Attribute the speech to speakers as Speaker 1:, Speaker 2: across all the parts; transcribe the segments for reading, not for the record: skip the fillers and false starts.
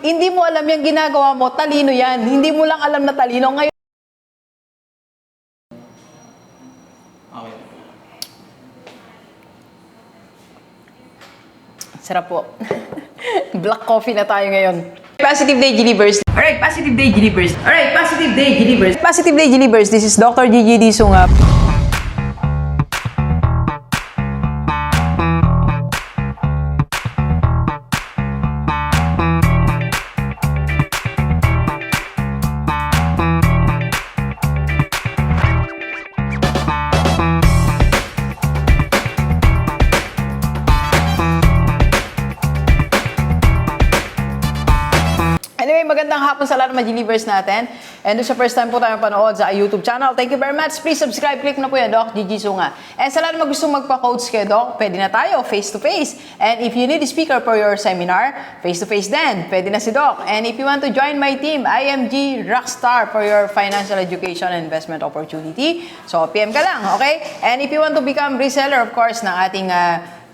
Speaker 1: Hindi mo alam yung ginagawa mo, talino yan. Hindi mo lang alam na talino. Ngayon,
Speaker 2: Okay.
Speaker 1: sarap po. Black coffee na tayo ngayon. Positive Day Gilibers. Alright, Positive Day Gilibers. Alright, Positive Day Gilibers. Positive Day Gilibers. This is Dr. GGD Sungap. Anyway, magandang hapon sa lahat ng mga Gilibers natin. And sa first time po tayo panood sa YouTube channel, thank you very much. Please subscribe, click na po yan, Doc Gigi Sunga. And sa lahat ng gustong magpa-coach kay Doc, pwede na tayo, face-to-face. And if you need a speaker for your seminar, face-to-face din, pwede na si Doc. And if you want to join my team, IMG Rockstar for your financial education and investment opportunity, so PM ka lang, okay? And if you want to become reseller, of course, ng ating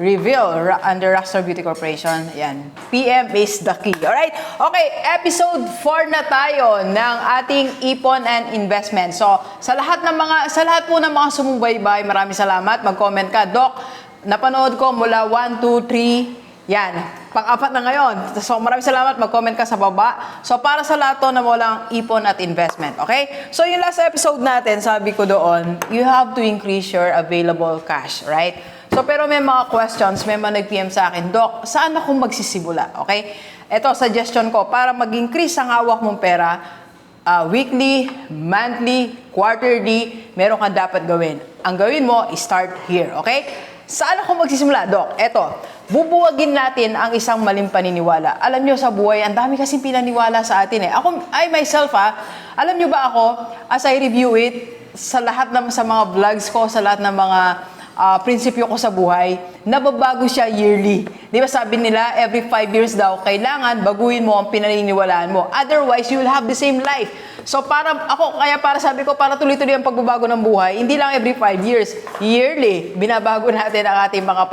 Speaker 1: Reveal under Rockstar Beauty Corporation. Yan. PM is the key. Alright? Okay, episode 4 na tayo ng ating ipon and investment. So, sa lahat po ng mga sumubaybay, maraming salamat. Mag-comment ka, Doc, napanood ko mula 1, 2, 3, yan. Pang-apat na ngayon. So, maraming salamat. Mag-comment ka sa baba. So, para sa lahat to na walang ipon at investment. Okay? So, yung last episode natin, sabi ko doon, you have to increase your available cash. Right? So, pero may mga questions, may mga nag-PM sa akin, Doc, saan ako magsisimula? Okay? Ito, suggestion ko, para mag-increase ang hawak mong pera, weekly, monthly, quarterly, meron kang dapat gawin. Ang gawin mo, start here. Okay? Saan ako magsisimula, Doc? Ito, bubuwagin natin ang isang maling paniniwala. Alam nyo, sa buhay, ang dami kasing pinaniwala sa atin eh. I myself, alam nyo ba ako, as I review it, sa lahat ng sa mga vlogs ko, sa lahat ng mga prinsipyo ko sa buhay, nababago siya yearly. Di ba sabi nila, every 5 years daw, kailangan baguhin mo ang pinaniniwalaan mo. Otherwise, you will have the same life. So, para sabi ko, para tuloy-tuloy ang pagbabago ng buhay, hindi lang every 5 years, yearly, binabago natin ang ating mga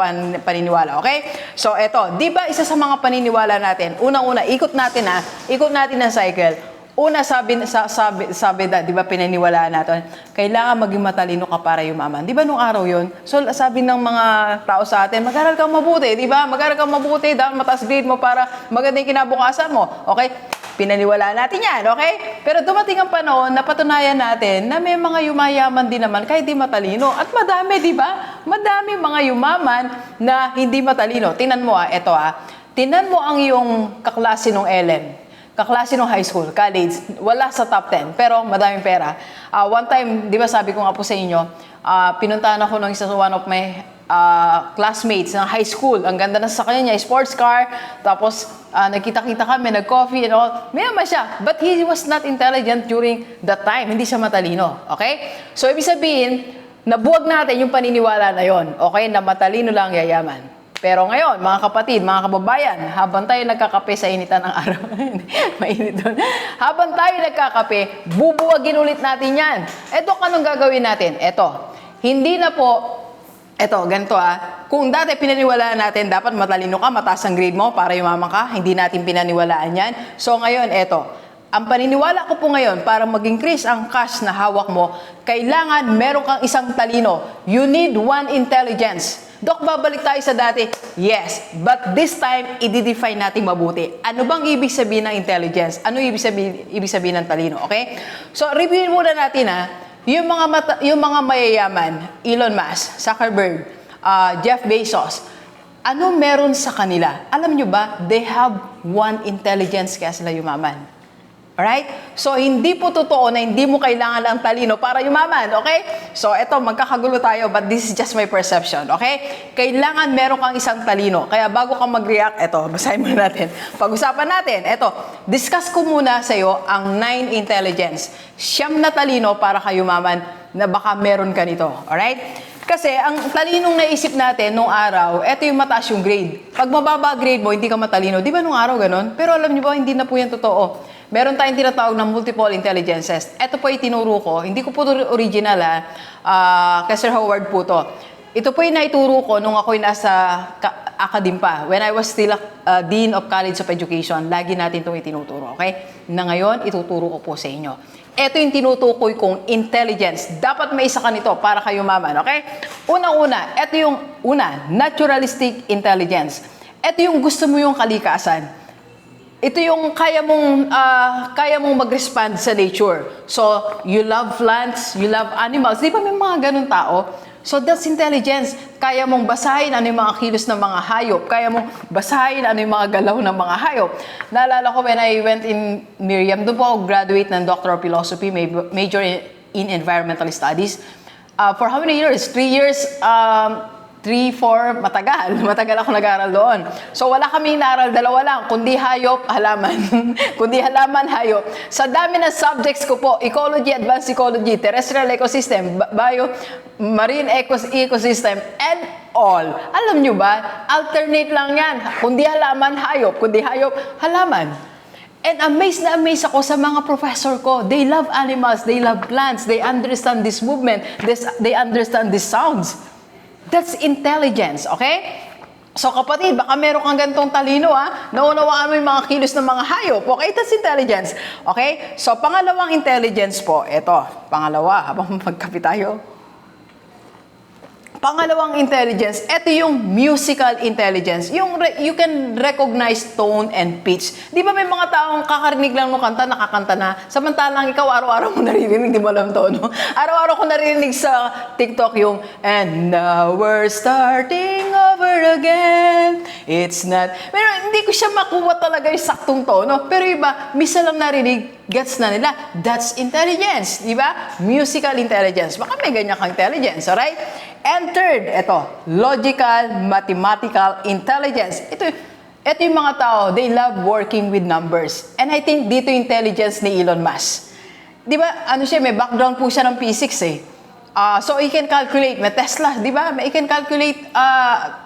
Speaker 1: paniniwala. Okay? So, eto, di ba isa sa mga paniniwala natin, unang-una, ikot natin ang cycle. Una, sabi di ba, pinaniwalaan natin, kailangan maging matalino ka para yumaman. Di ba nung araw yun? So, sabi ng mga tao sa atin, mag-aral kang mabuti, di ba? Mag-aral kang mabuti, dahil mataas grade mo para maganda yung kinabukasan mo. Okay? Pinaniwalaan natin yan, okay? Pero dumating ang panahon, napatunayan natin na may mga yumayaman din naman kahit di matalino. At madami, di ba? Madami mga yumaman na hindi matalino. Tingnan mo tingnan mo ang iyong kaklase ng LM. Kaklase ng high school, college, wala sa top 10, pero madaming pera. One time, di ba sabi ko nga po sa inyo, pinuntahan ako ng one of my classmates ng high school. Ang ganda na sa kanya niya, sports car, tapos nagkita-kita kami, nag-coffee and all. Mayaman siya, but he was not intelligent during that time. Hindi siya matalino, okay? So, ibig sabihin, nabuwag natin yung paniniwala na yon, okay? Na matalino lang yayaman. Pero ngayon, mga kapatid, mga kababayan, habang tayo nagkakape sa initan ng araw, mainit doon. Habang tayo nagkakape, bubuwagin ulit natin yan. Eto, anong gagawin natin? Eto, hindi na po, ganito kung dati pinaniwalaan natin, dapat matalino ka, mataas ang grade mo para yumaman ka, hindi natin pinaniwalaan yan. So ngayon, ang paniniwala ko po ngayon, para mag-increase ang cash na hawak mo, kailangan meron kang isang talino. You need one intelligence. Dok, babalik tayo sa dati. Yes, but this time, i-define natin mabuti. Ano bang ibig sabihin ng intelligence? Ano ibig sabihin ng talino? Okay? So, reviewin muna natin yung mga mayayaman, Elon Musk, Zuckerberg, Jeff Bezos, ano meron sa kanila? Alam nyo ba, they have one intelligence kaya sila yumaman. Alright? So, hindi po totoo na hindi mo kailangan ang talino para yumaman. Okay? So, eto, magkakagulo tayo, but this is just my perception. Okay? Kailangan meron kang isang talino. Kaya bago ka mag-react, eto, basahin muna natin. Pag-usapan natin, eto, discuss ko muna sa iyo ang 9 intelligence. Siyam na talino para ka yumaman na baka meron ka nito. Alright? Kasi ang talinong naisip natin nung araw, eto yung mataas yung grade. Pag mababa grade mo, hindi ka matalino. Di ba nung araw ganun? Pero alam niyo ba, hindi na po yan totoo. Meron tayong tinatawag ng multiple intelligences. Ito po yung tinuro ko. Hindi ko po ito original kay Sir Howard po to. Ito po yung naituro ko nung ako'y nasa academe pa. When I was still Dean of College of Education, lagi natin itong itinuturo, okay? Na ngayon, ituturo ko po sa inyo. Ito yung tinutukoy kong intelligence. Dapat may isa ka nito para kayo maman, okay? Unang-una, ito yung naturalistic intelligence. Ito yung gusto mo yung kalikasan. Ito yung kaya mong mag-respond sa nature. So, you love plants, you love animals. Di ba may mga ganun tao? So, that's intelligence. Kaya mong basahin ano yung mga kilos ng mga hayop. Kaya mong basahin ano yung mga galaw ng mga hayop. Naalala ko when I went in Miriam, doon po ako graduate ng Doctor of Philosophy, major in Environmental Studies. For how many years? 3 years, 3, 4, matagal. Matagal ako nag-aral doon. So, wala kaming naaral, dalawa lang, kundi hayop, halaman. Kundi halaman, hayop. Sa dami ng subjects ko po, ecology, advanced ecology, terrestrial ecosystem, marine ecosystem, and all. Alam nyo ba, alternate lang yan. Kundi halaman, hayop. Kundi hayop, halaman. And amazed na amazed ako sa mga professor ko. They love animals, they love plants, they understand this movement, they understand these sounds. That's intelligence, okay? So kapatid, baka meron kang gantong talino naunawaan mo yung mga kilos ng mga hayop. Okay, that's intelligence. Okay? So pangalawang intelligence po, ito, pangalawa, habang magkape tayo. Pangalawang intelligence, ito yung musical intelligence. Yung you can recognize tone and pitch. Di ba may mga taong kakarinig lang ng kanta, nakakanta na. Samantalang ikaw, araw-araw mo naririnig, di mo alam to, no? Araw-araw ko naririnig sa TikTok yung, and now we're starting over again. It's not... Pero hindi ko siya makuha talaga yung saktong tono. Pero iba, misa lang narinig, gets na nila. That's intelligence, di ba? Musical intelligence. Baka may ganyan kang intelligence, alright? And third, ito, logical, mathematical intelligence. Ito yung mga tao, they love working with numbers. And I think dito yung intelligence ni Elon Musk. Di ba, may background po siya ng physics eh. So, he can calculate, may Tesla, di ba? He can calculate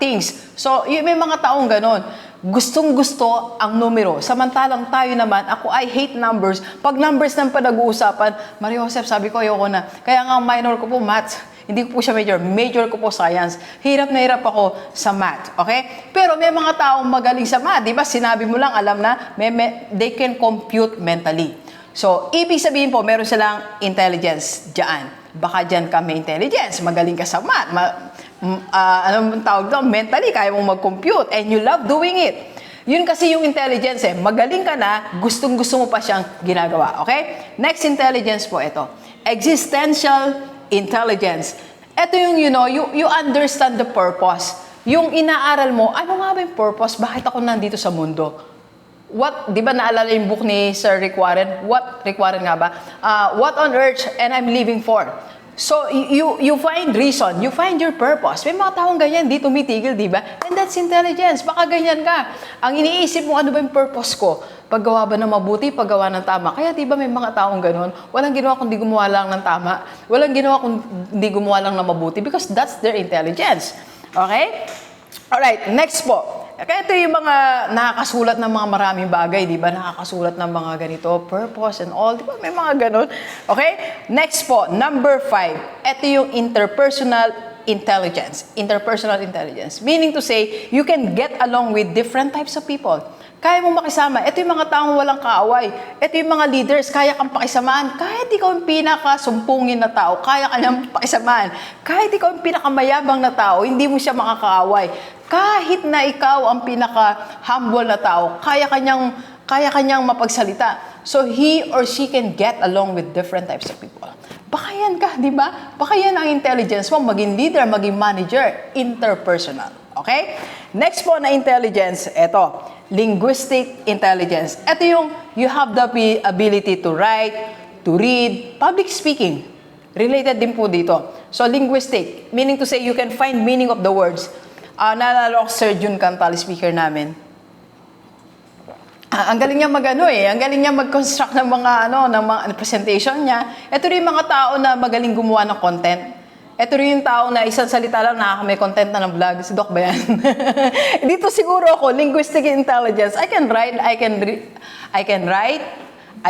Speaker 1: things. So, may mga taong ganon. Gustong-gusto ang numero. Samantalang tayo naman, I hate numbers. Pag numbers nang pinag-uusapan, Maria Joseph, sabi ko, ayoko na. Kaya nga, minor ko po, maths. Hindi ko po siya major. Major ko po science. Hirap na hirap ako sa math. Okay? Pero may mga taong magaling sa math. Di ba? Sinabi mo lang, alam na, they can compute mentally. So, ibig sabihin po, meron silang intelligence dyan. Baka dyan ka may intelligence. Magaling ka sa math. Anong tawag doon? Mentally, kaya mong mag-compute. And you love doing it. Yun kasi yung intelligence eh. Magaling ka na, gustong-gusto mo pa siyang ginagawa. Okay? Next intelligence po, ito. Existential intelligence. Ito yung, you understand the purpose. Yung inaaral mo, ano nga ba yung purpose? Bakit ako nandito sa mundo? What, di ba naalala yung book ni Sir Rick Warren? Rick Warren nga ba? What on earth and I'm living for? So, you find reason, you find your purpose. May mga taong ganyan, di tumitigil, di ba? And that's intelligence. Baka ganyan ka. Ang iniisip mo, ano ba yung purpose ko? Paggawa ba ng mabuti, paggawa ng tama? Kaya di ba may mga taong ganun? Walang ginawa kundi gumawa lang ng tama. Walang ginawa kundi gumawa lang ng mabuti because that's their intelligence. Okay? Alright, next po. Kaya ito yung mga nakakasulat ng mga maraming bagay, di ba? Nakakasulat ng mga ganito, purpose and all. Di ba? May mga ganun. Okay? Next po, number 5. Ito yung interpersonal intelligence. Interpersonal intelligence. Meaning to say, you can get along with different types of people. Kaya mong makisama. Ito yung mga taong walang kaaway. Ito yung mga leaders, kaya kang pakisamaan. Kahit ikaw yung pinakasumpungin na tao, kaya kanyang pakisamaan. Kahit ikaw yung pinakamayabang na tao, hindi mo siya makakaaway. Kahit na ikaw ang pinaka-humble na tao, kaya kanyang mapagsalita. So, he or she can get along with different types of people. Baka yan ka, di ba? Baka yan ang intelligence mo, maging leader, maging manager, interpersonal. Okay? Next po na intelligence, ito, linguistic intelligence. Ito yung you have the ability to write, to read, public speaking. Related din po dito. So, linguistic, meaning to say you can find meaning of the words. Naalala ko Sir Jun Cantal, speaker namin. Ang galing niya ang galing niya mag-construct ng mga presentation niya. Ito rin yung mga tao na magaling gumawa ng content. Ito rin yung tao na isang salita lang may content na ng vlog. Si Doc ba yan? Dito siguro ako, linguistic intelligence. I can write, I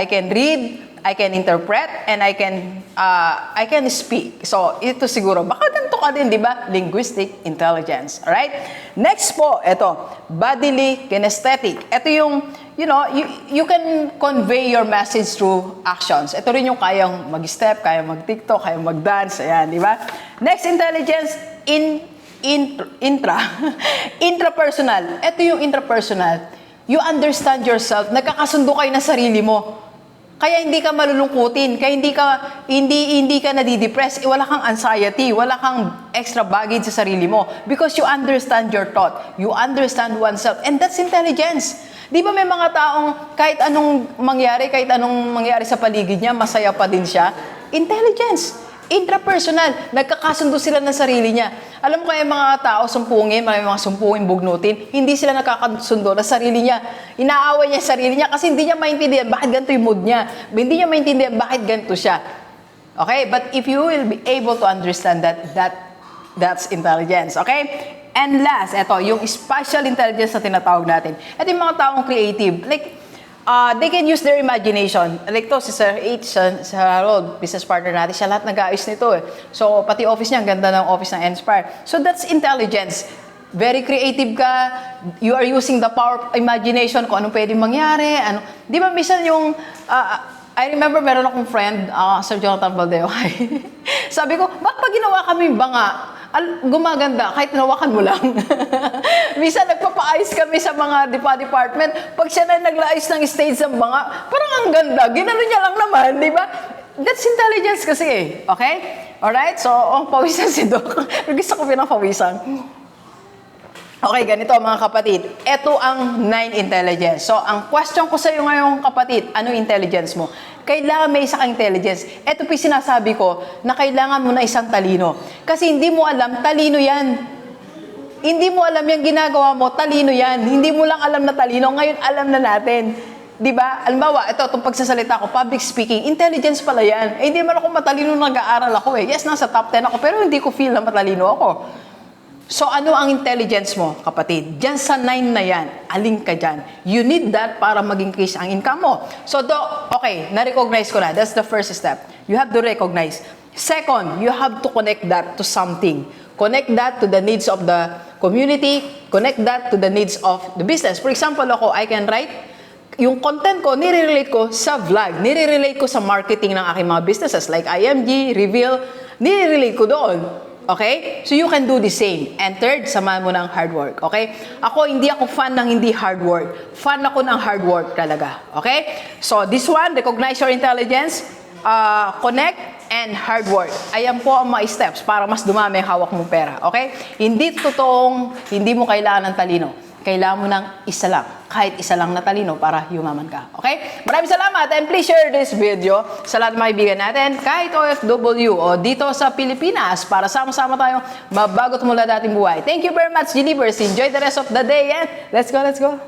Speaker 1: can read, I can interpret, and I can speak. So, ito siguro, baka ganito ka din, di ba? Linguistic intelligence. Alright? Next po, ito, bodily kinesthetic. Ito yung, you can convey your message through actions. Ito rin yung kayang mag-step, kayang mag-tiktok, kayang mag-dance, ayan, di ba? Next intelligence, intrapersonal. Ito yung intrapersonal. You understand yourself, nagkakasundo kayo na sarili mo. Kaya hindi ka malulungkutin, kaya hindi ka nadidepress, wala kang anxiety, wala kang extra baggage sa sarili mo because you understand your thought, you understand oneself, and that's intelligence. Di ba may mga taong kahit anong mangyari sa paligid niya, masaya pa din siya? Intelligence. Intrapersonal, nagkakasundo sila ng sarili niya. Alam mo kaya mga tao sumpungin, may mga sumpungin bugnutin, hindi sila nakakasundo na sarili niya. Inaaway niya sarili niya kasi hindi niya maintindihan bakit ganito yung mood niya. Hindi niya maintindihan bakit ganito siya. Okay? But if you will be able to understand that's intelligence. Okay? And last, ito, yung spatial intelligence na tinatawag natin. Ito yung mga taong creative. Like, they can use their imagination. Like to, si Sir H, sa Harold, business partner natin, siya lahat nag-aayos nito eh. So, pati office niya, ang ganda ng office ng Inspire. So, that's intelligence. Very creative ka, you are using the power of imagination kung anong pwedeng mangyari. Di ba, minsan yung, I remember meron akong friend, Sir Jonathan Valdeo. Sabi ko, bakit pa ginawa kami banga? Gumaganda, kahit nawakan mo lang. Minsan nagpapaayos kami sa mga department. Pag siya na naglaayos ng stage ng banga, parang ang ganda. Ginano niya lang naman, di ba? That's intelligence kasi eh. Okay? Alright? So, pawisan si Doc. Gusto ko pinapawisan. Okay, ganito mga kapatid. Ito ang 9 intelligence. So, ang question ko sa iyo ngayon kapatid, ano intelligence mo? Kailangan may isa kang intelligence. Ito po sinasabi ko na kailangan mo na isang talino. Kasi hindi mo alam, talino yan. Hindi mo alam yung ginagawa mo, talino yan. Hindi mo lang alam na talino, ngayon alam na natin. Diba? Alimbawa, ito, itong pagsasalita ko, public speaking, intelligence pala yan. Eh, hindi man ako matalino nag-aaral ako eh. Yes, nasa top 10 ako, pero hindi ko feel na matalino ako. So, ano ang intelligence mo, kapatid? Diyan sa 9 na yan, alin ka dyan. You need that para mag-increase ang income mo. So, okay, na-recognize ko na. That's the first step. You have to recognize. Second, you have to connect that to something. Connect that to the needs of the community. Connect that to the needs of the business. For example, ako, I can write. Yung content ko, nire-relate ko sa vlog. Nire-relate ko sa marketing ng aking mga businesses like IMG, Reveal. Nire-relate ko doon. Okay? So you can do the same. And third, samahan mo ng hard work. Okay? Ako, hindi ako fan ng hindi hard work. Fan ako ng hard work talaga. Okay? So this one, recognize your intelligence, connect, and hard work. Ayan po ang mga steps para mas dumami ang hawak mong pera. Okay? Hindi totoong hindi mo kailangan ng talino. Kailangan mo ng isa lang. Kahit isa lang na talino para yumaman ka. Okay? Maraming salamat and please share this video sa lahat ng mga kaibigan natin kahit OFW o dito sa Pilipinas para sama-sama tayong mabagot mula dating buhay. Thank you very much, Delivers. Enjoy the rest of the day and let's go, let's go.